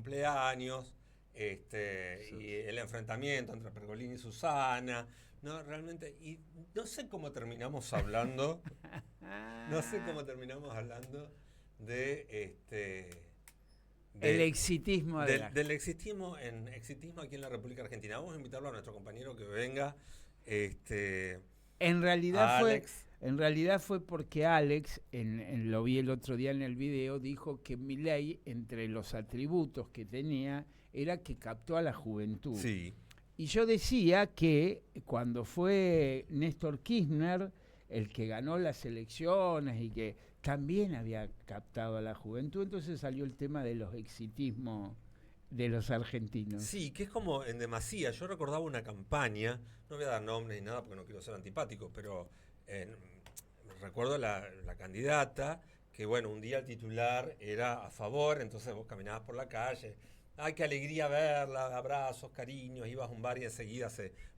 cumpleaños, Sí. y el enfrentamiento entre Pergolini y Susana. No, realmente, y no sé cómo terminamos hablando, no sé cómo terminamos hablando de El exitismo de la... del exitismo aquí en la República Argentina. Vamos a invitarlo a nuestro compañero que venga, este, En realidad a fue, Alex. en realidad fue porque Alex, lo vi el otro día en el video, dijo que Milei, entre los atributos que tenía, era que captó a la juventud. Sí, Y yo decía que cuando fue Néstor Kirchner el que ganó las elecciones y que también había captado a la juventud, entonces salió el tema de los exitismos de los argentinos. sí, que es como en demasía. Yo recordaba una campaña, no voy a dar nombres ni nada porque no quiero ser antipático, pero eh, recuerdo la candidata que, bueno, un día el titular era a favor, entonces vos caminabas por la calle. Ay, qué alegría verla, abrazos, cariños, ibas a un bar y enseguida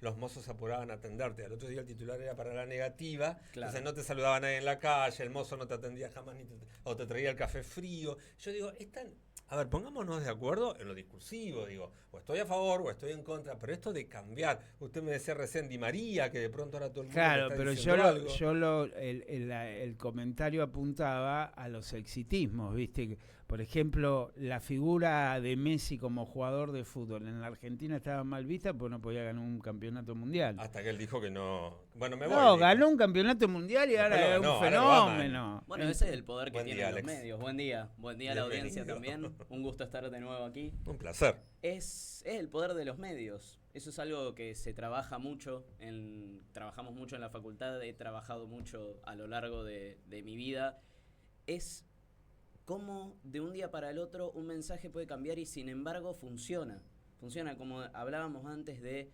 los mozos se apuraban a atenderte. Al otro día el titular era para la negativa, entonces Claro. no te saludaba nadie en la calle, el mozo no te atendía jamás o te traía el café frío. Yo digo, es tan, a ver, pongámonos de acuerdo en lo discursivo, digo, o estoy a favor o estoy en contra, pero esto de cambiar, usted me decía recién Di María, que de pronto ahora todo el mundo te Claro, está pero diciendo algo. el comentario apuntaba a los exitismos, ¿viste? Por ejemplo, la figura de Messi como jugador de fútbol en la Argentina estaba mal vista porque no podía ganar un campeonato mundial. Hasta que él dijo que no, bueno, me voy, No, dijo. ganó un campeonato mundial y Después lo ahora es ganó, un ahora lo aman. fenómeno. Bueno, ese es el poder que Buen día, tienen los Alex. medios. Buen día a la audiencia Bienvenido. también. Un gusto estar de nuevo aquí. Un placer. Es el poder de los medios. Eso es algo que se trabaja mucho, trabajamos mucho en la facultad, he trabajado mucho a lo largo de mi vida. Es cómo de un día para el otro un mensaje puede cambiar y sin embargo funciona. Funciona como hablábamos antes de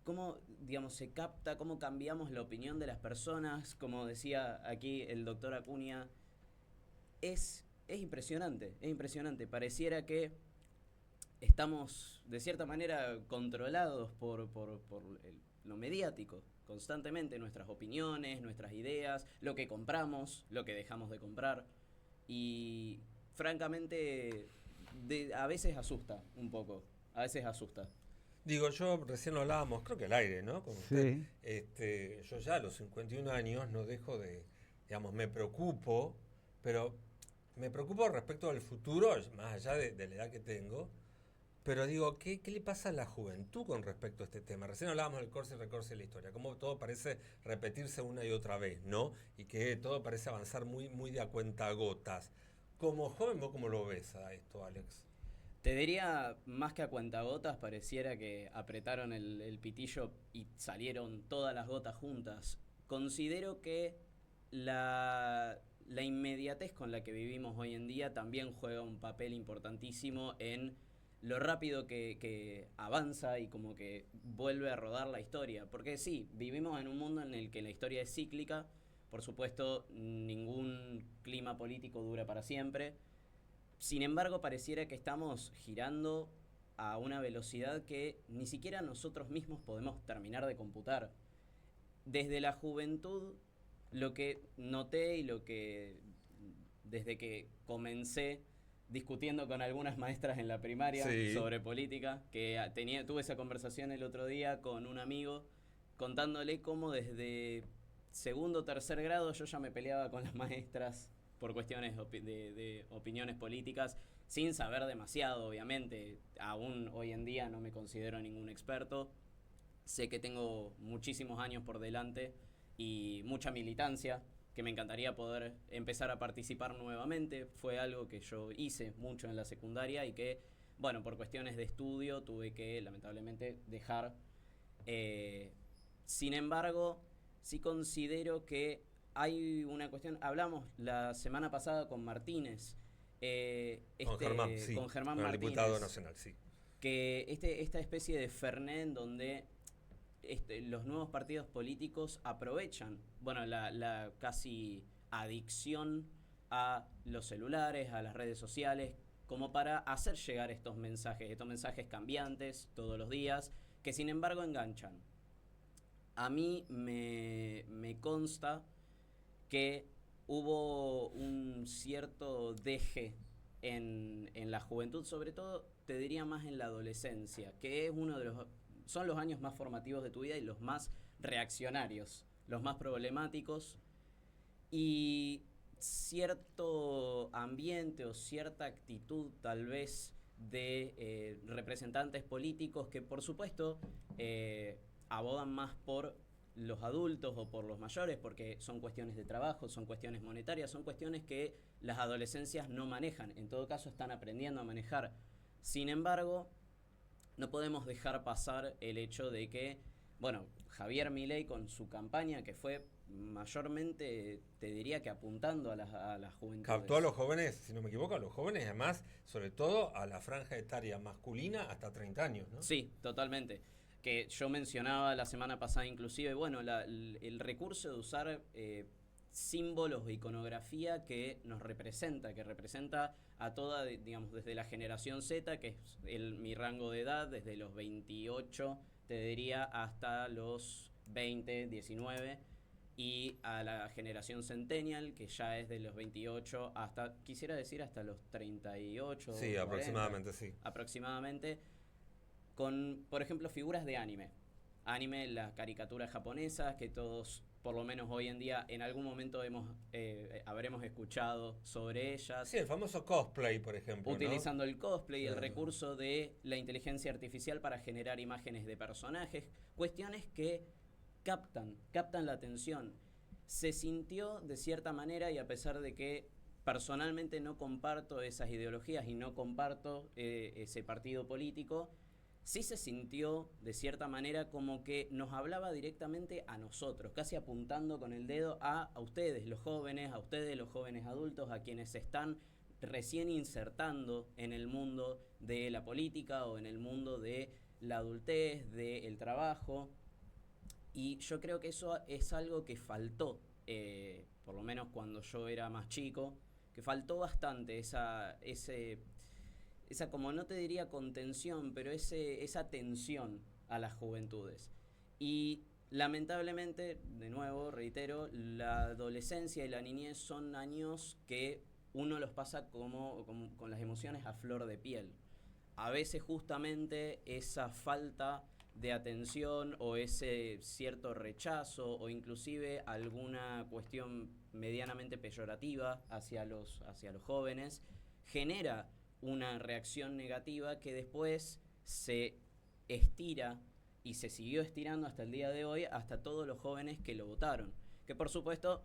cómo, digamos, se capta, cómo cambiamos la opinión de las personas. Como decía aquí el doctor Acuña, es impresionante, es impresionante. Pareciera que estamos de cierta manera controlados por lo mediático, constantemente nuestras opiniones, nuestras ideas, lo que compramos, lo que dejamos de comprar y francamente a veces asusta un poco, a veces asusta. Digo, yo recién lo hablábamos, creo que al aire, ¿no? Con usted. Sí. Yo ya a los 51 años no dejo de, digamos, me preocupo, pero me preocupo respecto al futuro, más allá de la edad que tengo. Pero digo, ¿qué le pasa a la juventud con respecto a este tema? Recién hablábamos del corse y recorse de la historia, cómo todo parece repetirse una y otra vez, ¿no? Y que todo parece avanzar muy, muy de a cuenta gotas. Como joven, ¿vos cómo lo ves a esto, Alex? Te diría, más que a cuentagotas, pareciera que apretaron el pitillo y salieron todas las gotas juntas. Considero que la inmediatez con la que vivimos hoy en día también juega un papel importantísimo en lo rápido que avanza y como que vuelve a rodar la historia. Porque sí, vivimos en un mundo en el que la historia es cíclica, por supuesto ningún clima político dura para siempre. Sin embargo, pareciera que estamos girando a una velocidad que ni siquiera nosotros mismos podemos terminar de computar. Desde la juventud, lo que noté y lo que desde que comencé discutiendo con algunas maestras en la primaria Sí. sobre política, que tuve esa conversación el otro día con un amigo contándole cómo desde segundo o tercer grado yo ya me peleaba con las maestras por cuestiones de opiniones políticas, sin saber demasiado, obviamente. Aún hoy en día no me considero ningún experto. Sé que tengo muchísimos años por delante y mucha militancia, que me encantaría poder empezar a participar nuevamente. Fue algo que yo hice mucho en la secundaria y que, bueno, por cuestiones de estudio tuve que, lamentablemente, dejar. Sin embargo, sí considero que hay una cuestión. Hablamos la semana pasada con Martínez, Con Germán, sí. con Germán Con el Martínez, diputado nacional, sí. que esta especie de Fernet en donde los nuevos partidos políticos aprovechan, bueno, la casi adicción a los celulares, a las redes sociales, como para hacer llegar estos mensajes cambiantes todos los días, que sin embargo enganchan. A mí me consta que hubo un cierto deje en la juventud, sobre todo te diría más en la adolescencia, que es son los años más formativos de tu vida y los más reaccionarios, los más problemáticos, y cierto ambiente o cierta actitud tal vez de representantes políticos que por supuesto abogan más por los adultos o por los mayores, porque son cuestiones de trabajo, son cuestiones monetarias, son cuestiones que las adolescencias no manejan, en todo caso están aprendiendo a manejar. Sin embargo, no podemos dejar pasar el hecho de que, bueno, Javier Milei con su campaña, que fue mayormente, te diría que apuntando a las juventudes. Captó a los jóvenes, si no me equivoco, a los jóvenes, y además, sobre todo, a la franja etaria masculina hasta 30 años, ¿no? Sí, totalmente. Que yo mencionaba la semana pasada inclusive, bueno, el recurso de usar símbolos de iconografía que nos representa, que representa a toda, digamos, desde la generación Z, que es mi rango de edad, desde los 28, te diría, hasta los 20, 19, y a la generación Centennial, que ya es de los 28 hasta, quisiera decir, hasta los 38. Sí, 40, aproximadamente, sí. Aproximadamente, con, por ejemplo, figuras de anime. Anime, las caricaturas japonesas, que todos, por lo menos hoy en día, en algún momento habremos escuchado sobre ellas. Sí, el famoso cosplay, por ejemplo, utilizando el cosplay, claro, el recurso de la inteligencia artificial para generar imágenes de personajes, cuestiones que captan la atención. Se sintió de cierta manera, y a pesar de que personalmente no comparto esas ideologías y no comparto ese partido político, sí se sintió de cierta manera como que nos hablaba directamente a nosotros, casi apuntando con el dedo a ustedes, los jóvenes, a ustedes, los jóvenes adultos, a quienes se están recién insertando en el mundo de la política o en el mundo de la adultez, del trabajo. Y yo creo que eso es algo que faltó, por lo menos cuando yo era más chico, que faltó bastante esa, como no te diría contención, pero esa atención a las juventudes. Y lamentablemente, de nuevo, reitero, la adolescencia y la niñez son años que uno los pasa como con las emociones a flor de piel. A veces justamente esa falta de atención o ese cierto rechazo o inclusive alguna cuestión medianamente peyorativa hacia los jóvenes genera una reacción negativa que después se estira y se siguió estirando hasta el día de hoy, hasta todos los jóvenes que lo votaron. Que por supuesto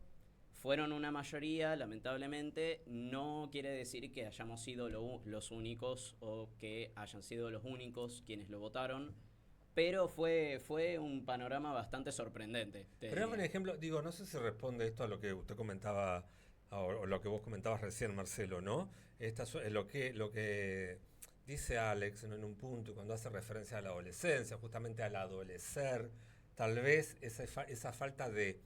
fueron una mayoría, lamentablemente, no quiere decir que hayamos sido los únicos o que hayan sido los únicos quienes lo votaron, pero fue un panorama bastante sorprendente. Pero dame un ejemplo, digo, no sé si responde esto a lo que usted comentaba, o lo que vos comentabas recién, Marcelo, ¿no? Lo que dice Alex en un punto, cuando hace referencia a la adolescencia, justamente al adolecer, tal vez esa falta de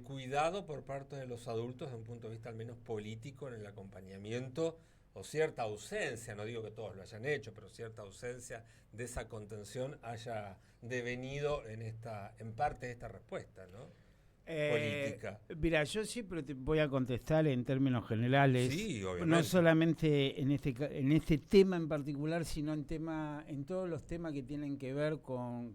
cuidado por parte de los adultos desde un punto de vista al menos político en el acompañamiento, o cierta ausencia, no digo que todos lo hayan hecho, pero cierta ausencia de esa contención haya devenido en parte de esta respuesta, ¿no? Política. Mira, yo siempre te voy a contestar en términos generales, sí, obviamente, no solamente en este tema en particular, sino en todos los temas que tienen que ver con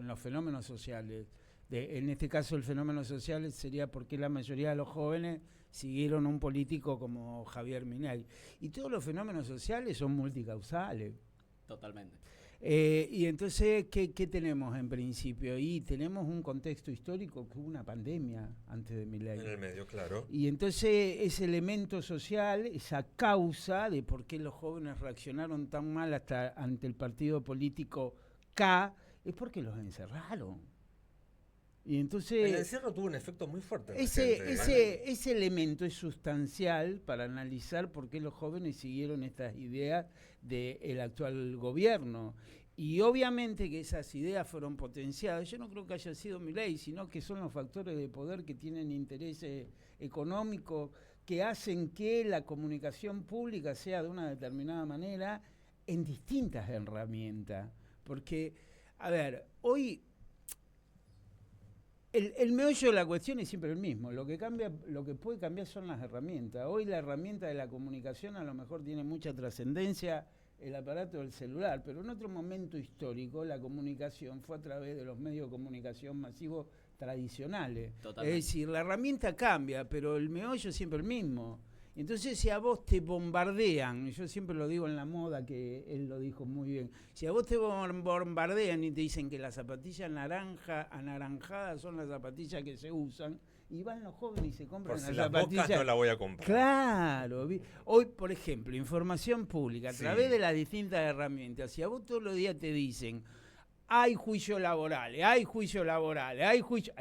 los fenómenos sociales. En este caso el fenómeno social sería porque la mayoría de los jóvenes siguieron un político como Javier Milei. Y todos los fenómenos sociales son multicausales. Totalmente. Y entonces, ¿qué tenemos en principio? Y tenemos un contexto histórico que hubo una pandemia antes de Milei. En el medio, claro. Y entonces ese elemento social, esa causa de por qué los jóvenes reaccionaron tan mal hasta ante el partido político K, es porque los encerraron. Y entonces, el encierro tuvo un efecto muy fuerte. Ese elemento es sustancial para analizar por qué los jóvenes siguieron estas ideas del actual gobierno. Y obviamente que esas ideas fueron potenciadas. Yo no creo que haya sido Milei, sino que son los factores de poder que tienen intereses económicos que hacen que la comunicación pública sea de una determinada manera en distintas herramientas. Porque, a ver, hoy el meollo de la cuestión es siempre el mismo. Lo que puede cambiar son las herramientas. Hoy la herramienta de la comunicación a lo mejor tiene mucha trascendencia el aparato del celular, pero en otro momento histórico la comunicación fue a través de los medios de comunicación masivos tradicionales. Totalmente. Es decir, la herramienta cambia, pero el meollo es siempre el mismo. Entonces, si a vos te bombardean, yo siempre lo digo en la moda, que él lo dijo muy bien, si a vos te bombardean y te dicen que las zapatillas anaranjadas son las zapatillas que se usan, y van los jóvenes y se compran Por si las las zapatillas. Bocas no la voy a comprar. Claro. Hoy, por ejemplo, información pública, a Sí. través de las distintas herramientas, si a vos todos los días te dicen, hay juicios laborales, hay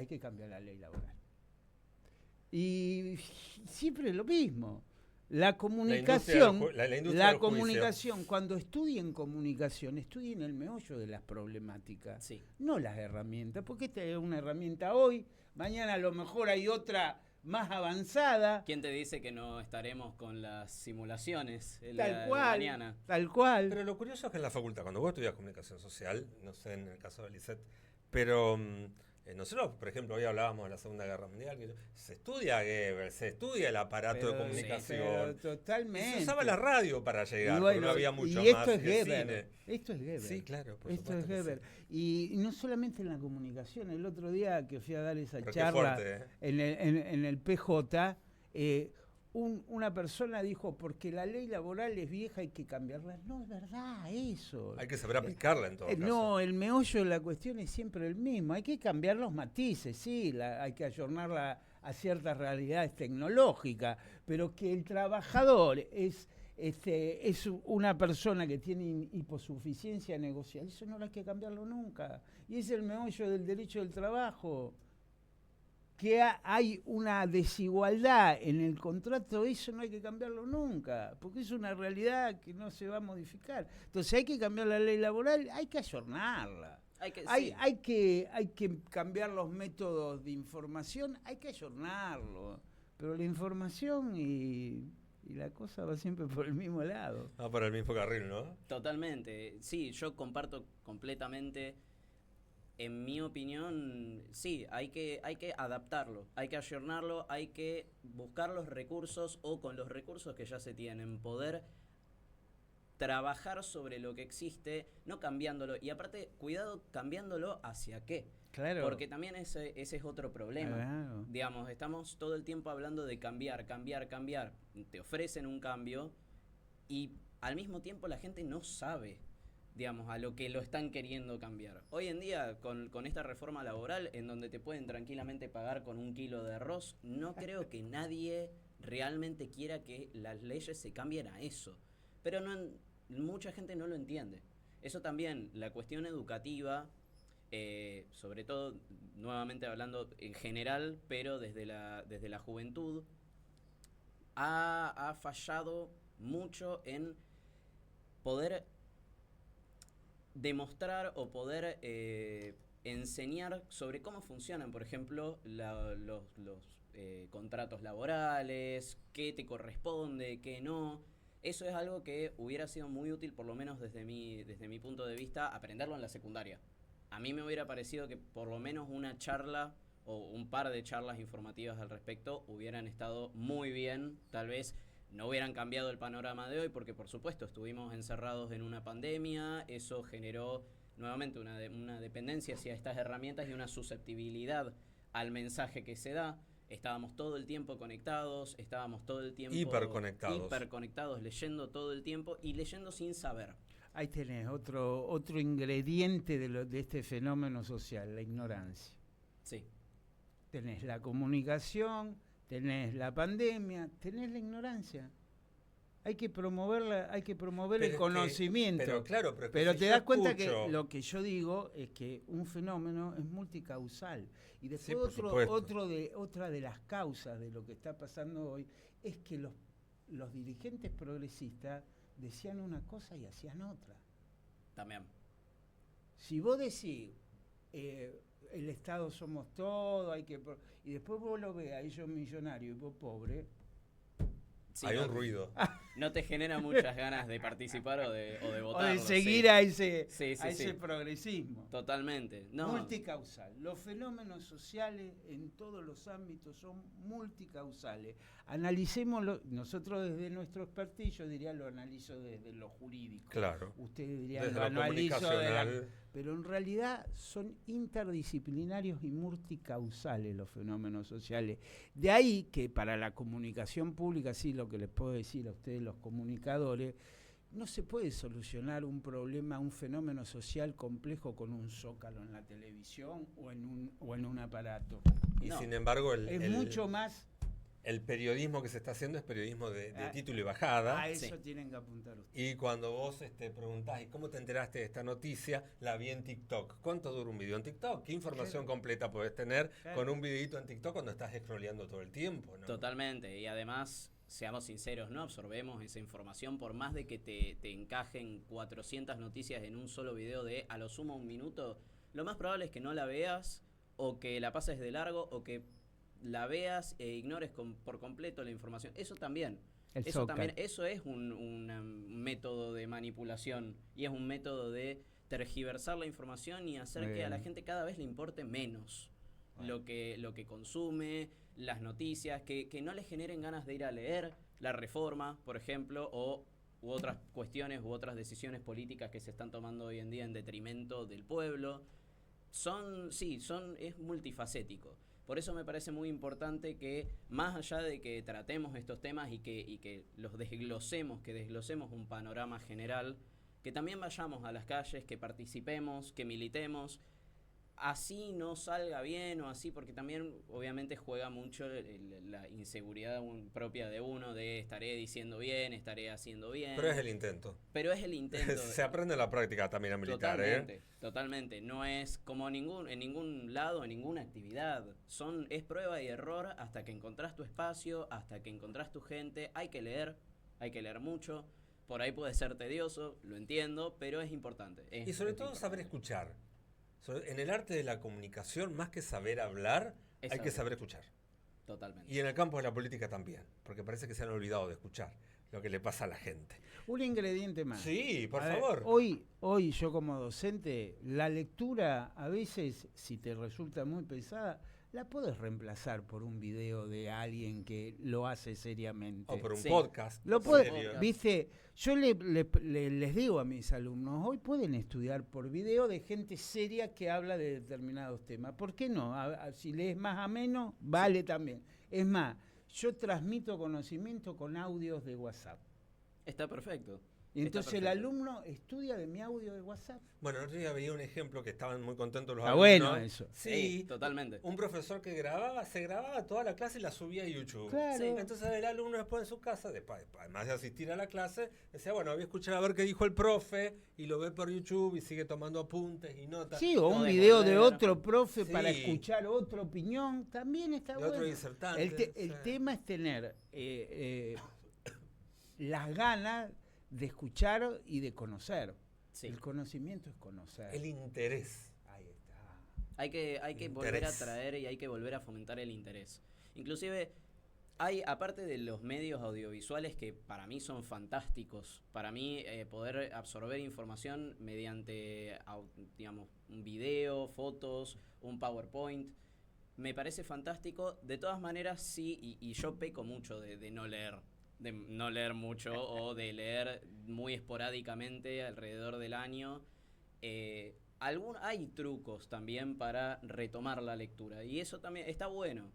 que cambiar la ley laboral. Y siempre lo mismo. La comunicación, la industria la del juicio. comunicación, cuando estudien comunicación, estudien el meollo de las problemáticas, Sí. no las herramientas, porque esta es una herramienta hoy, mañana a lo mejor hay otra más avanzada. ¿Quién te dice que no estaremos con las simulaciones el Tal día de cual, mañana? tal cual. Pero lo curioso es que en la facultad, cuando vos estudias comunicación social, no sé en el caso de Lisette, pero nosotros, por ejemplo, hoy hablábamos de la Segunda Guerra Mundial, que se estudia Goebbels, se estudia el aparato de comunicación. Pero totalmente. Se usaba la radio para llegar, Y porque bueno, no había mucho y esto más es que el Goebbels. cine. Esto es Goebbels. Sí, claro, por Esto supuesto es que Goebbels. Y no solamente en la comunicación, el otro día que fui a dar esa Pero qué charla fuerte, en el PJ, una persona dijo, porque la ley laboral es vieja, hay que cambiarla. No es verdad eso. Hay que saber aplicarla en todo caso. No, el meollo de la cuestión es siempre el mismo. Hay que cambiar los matices, sí, hay que ayornarla a ciertas realidades tecnológicas, pero que el trabajador es una persona que tiene hiposuficiencia negocial, eso no hay que cambiarlo nunca. Y es el meollo del derecho del trabajo. Que hay una desigualdad en el contrato, eso no hay que cambiarlo nunca, porque es una realidad que no se va a modificar. Entonces hay que cambiar la ley laboral, hay que ayornarla. Hay que cambiar los métodos de información, hay que ayornarlo. Pero la información y la cosa va siempre por el mismo lado. Va por el mismo carril, ¿no? Totalmente. Sí, yo comparto completamente. En mi opinión, sí, hay que adaptarlo, hay que ayornarlo, hay que buscar los recursos o con los recursos que ya se tienen, poder trabajar sobre lo que existe, no cambiándolo. Y aparte, cuidado, cambiándolo hacia qué. Claro. Porque también ese es otro problema. Claro. Digamos, estamos todo el tiempo hablando de cambiar. Te ofrecen un cambio y al mismo tiempo la gente no sabe, digamos, a lo que lo están queriendo cambiar. Hoy en día, con esta reforma laboral, en donde te pueden tranquilamente pagar con 1 kilo de arroz, no creo que nadie realmente quiera que las leyes se cambien a eso. Pero mucha gente no lo entiende. Eso también, la cuestión educativa, sobre todo, nuevamente hablando en general, pero desde la juventud, ha fallado mucho en poder demostrar o poder enseñar sobre cómo funcionan, por ejemplo, los contratos laborales, qué te corresponde, qué no. Eso es algo que hubiera sido muy útil, por lo menos desde mi punto de vista, aprenderlo en la secundaria. A mí me hubiera parecido que por lo menos una charla o un par de charlas informativas al respecto hubieran estado muy bien, tal vez no hubieran cambiado el panorama de hoy, porque por supuesto estuvimos encerrados en una pandemia, eso generó nuevamente una dependencia hacia estas herramientas y una susceptibilidad al mensaje que se da. Estábamos todo el tiempo conectados, estábamos todo el tiempo hiperconectados, leyendo todo el tiempo y leyendo sin saber. Ahí tenés otro ingrediente de este fenómeno social, la ignorancia. Sí. Tenés la comunicación, tenés la pandemia, tenés la ignorancia. Hay que promover el conocimiento. Pero te das cuenta que lo que yo digo es que un fenómeno es multicausal. Y después otra de las causas de lo que está pasando hoy es que los dirigentes progresistas decían una cosa y hacían otra. También. Si vos decís, el Estado somos todos, y después vos lo ves a ellos millonarios y vos pobre. Sí, hay un ruido. no te genera muchas ganas de participar o de O votar. de seguir a ese, Sí, sí, a ese sí. progresismo. Totalmente. No, Multicausal. Los fenómenos sociales en todos los ámbitos son multicausales. Analicémoslo, nosotros desde nuestro expertise, yo diría lo analizo desde lo jurídico. Claro. Ustedes dirían Desde lo lo analizo comunicacional. pero en realidad son interdisciplinarios y multicausales los fenómenos sociales. De ahí que para la comunicación pública, sí, lo que les puedo decir a ustedes los comunicadores, no se puede solucionar un problema, un fenómeno social complejo con un zócalo en la televisión o en un aparato. Y No. sin embargo, Es mucho más. el periodismo que se está haciendo es periodismo de Ah, título y bajada. A eso Sí. tienen que apuntar ustedes. Y cuando vos preguntás, ¿y cómo te enteraste de esta noticia? La vi en TikTok. ¿Cuánto dura un video en TikTok? ¿Qué información Claro. completa podés tener Claro. con un videito en TikTok cuando estás scrolleando todo el tiempo? ¿No? totalmente. Y además, seamos sinceros, no absorbemos esa información por más de que te encajen 400 noticias en un solo video de a lo sumo un minuto. Lo más probable es que no la veas o que la pases de largo o que la veas e ignores por completo la información. Eso también. El Eso zócalo. también, eso es un método de manipulación y es un método de tergiversar la información y hacer Muy que a la bien. gente cada vez le importe menos Bueno. lo que consume, las noticias, que no le generen ganas de ir a leer la Reforma, por ejemplo, u otras cuestiones u otras decisiones políticas que se están tomando hoy en día en detrimento del pueblo. Es multifacético. Por eso me parece muy importante que, más allá de que tratemos estos temas y que los desglosemos, que desglosemos un panorama general, que también vayamos a las calles, que participemos, que militemos, así no salga bien o así, porque también obviamente juega mucho la inseguridad propia de uno, de estaré diciendo bien, estaré haciendo bien. Pero es el intento. Pero es el intento. Se aprende en la práctica también a militar, Totalmente, totalmente. No es como en ningún lado, en ninguna actividad. Es prueba y error hasta que encontrás tu espacio, hasta que encontrás tu gente. Hay que leer mucho. Por ahí puede ser tedioso, lo entiendo, pero es importante. Y sobre todo saber escuchar. En el arte de la comunicación, más que saber hablar, Es hay que saber saber escuchar. Totalmente. Y en el campo de la política también, porque parece que se han olvidado de escuchar lo que le pasa a la gente. Un ingrediente más. Sí, por A ver, favor. hoy yo como docente, la lectura a veces, si te resulta muy pesada, la puedes reemplazar por un video de alguien que lo hace seriamente. O por un Sí. podcast. Lo puede, serio. viste, yo les digo a mis alumnos, hoy pueden estudiar por video de gente seria que habla de determinados temas. ¿Por qué no? Si lees más ameno, vale también. Es más, yo transmito conocimiento con audios de WhatsApp. Está perfecto. Y entonces el perfecto. alumno estudia de mi audio de WhatsApp. Bueno, el otro día veía un ejemplo que estaban muy contentos los Está alumnos. bueno eso. Sí, Totalmente. un profesor que se grababa toda la clase y la subía a YouTube. Claro. Sí. Entonces el alumno después en su casa, además de asistir a la clase, decía, bueno, voy a escuchar a ver qué dijo el profe, y lo ve por YouTube y sigue tomando apuntes y notas. Sí, o un Podés video de volver. otro profe Sí. para escuchar otra opinión, también está De bueno. otro disertante. El sí. tema es tener las ganas de escuchar y de conocer. Sí. El conocimiento es conocer. El interés. Ahí está. Hay que volver a Interés. traer y hay que volver a fomentar el interés. Inclusive, aparte de los medios audiovisuales que para mí son fantásticos, para mí poder absorber información mediante, digamos, un video, fotos, un PowerPoint, me parece fantástico. De todas maneras, sí, y yo peco mucho de no leer. De no leer mucho o de leer muy esporádicamente alrededor del año. Hay trucos también para retomar la lectura y eso también está bueno.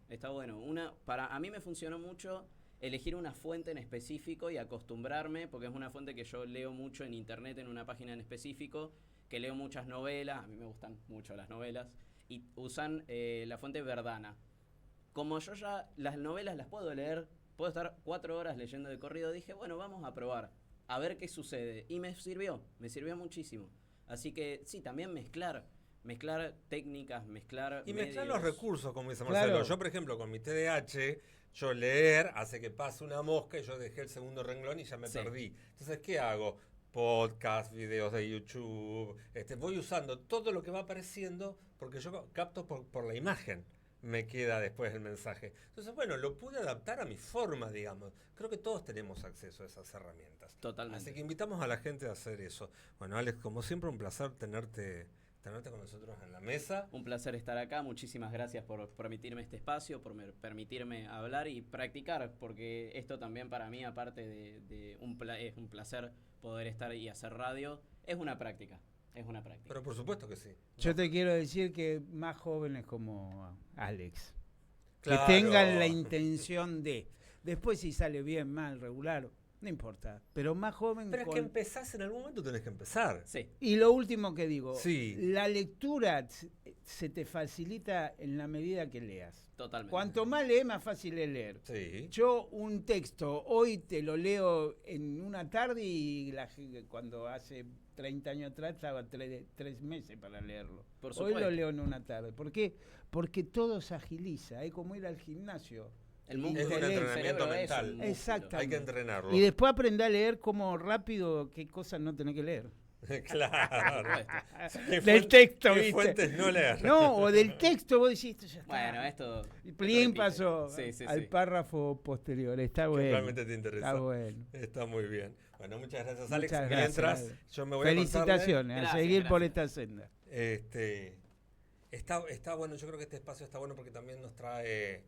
A mí me funcionó mucho elegir una fuente en específico y acostumbrarme, porque es una fuente que yo leo mucho en internet, en una página en específico, que leo muchas novelas, a mí me gustan mucho las novelas, y usan la fuente Verdana. Como yo ya las novelas las puedo leer, puedo estar 4 horas leyendo de corrido, dije, bueno, vamos a probar, a ver qué sucede. Y me sirvió muchísimo. Así que sí, también mezclar técnicas, mezclar Y medios. mezclar los recursos, como dice Claro. Marcelo. Yo, por ejemplo, con mi TDAH, yo leer hace que pase una mosca y yo dejé el segundo renglón y ya me Sí. perdí. Entonces, ¿qué hago? Podcast, videos de YouTube. Voy usando todo lo que va apareciendo porque yo capto por la imagen. me queda después el mensaje. Entonces, bueno, lo pude adaptar a mi forma, digamos. Creo que todos tenemos acceso a esas herramientas. Totalmente. Así que invitamos a la gente a hacer eso. Bueno, Alex, como siempre, un placer tenerte con nosotros en la mesa. Un placer estar acá, muchísimas gracias por permitirme este espacio, por permitirme hablar y practicar, porque esto también para mí, aparte de es un placer poder estar y hacer radio, es una práctica. Pero por supuesto que sí. Yo te quiero decir que más jóvenes como Alex, Claro. que tengan la intención de, después si sale bien, mal, regular, no importa, pero más joven. Pero es que empezás, en algún momento tenés que empezar. Sí. Y lo último que digo, Sí. la lectura se te facilita en la medida que leas. Totalmente. Cuanto más lees, más fácil es leer. Sí. Yo un texto, hoy te lo leo en una tarde y cuando hace 30 años atrás estaba 3 meses para leerlo. Por Hoy supuesto. lo leo en una tarde. ¿Por qué? Porque todo se agiliza, es como ir al gimnasio. El músculo, Es un el entrenamiento cerebro es mental. un músculo. Exactamente. Hay que entrenarlo. Y después aprender a leer como rápido qué cosas no tenés que leer. Claro. ¿Qué Del texto, ¿qué ¿viste? fuentes no leer? No, o del texto vos decís, esto ya está. Bueno, esto... Y plin repite. pasó Sí, al sí. párrafo posterior. Está Que bueno. realmente te interesa. Está bueno. Está muy bien. Bueno, muchas gracias, Alex. Muchas Mientras gracias. yo me voy a Felicitaciones, Gracias, a seguir por gracias. esta senda. Está bueno, yo creo que este espacio está bueno porque también nos trae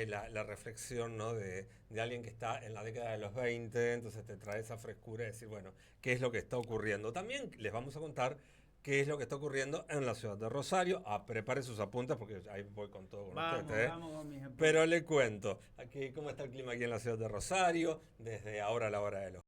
la reflexión, ¿no? de alguien que está en la década de los 20, entonces te trae esa frescura de decir, bueno, ¿qué es lo que está ocurriendo? También les vamos a contar qué es lo que está ocurriendo en la ciudad de Rosario. Prepare sus apuntes porque ahí voy con todo con ustedes. Vamos con mis apuntes. Pero le cuento, aquí, cómo está el clima aquí en la ciudad de Rosario, desde ahora a la hora de los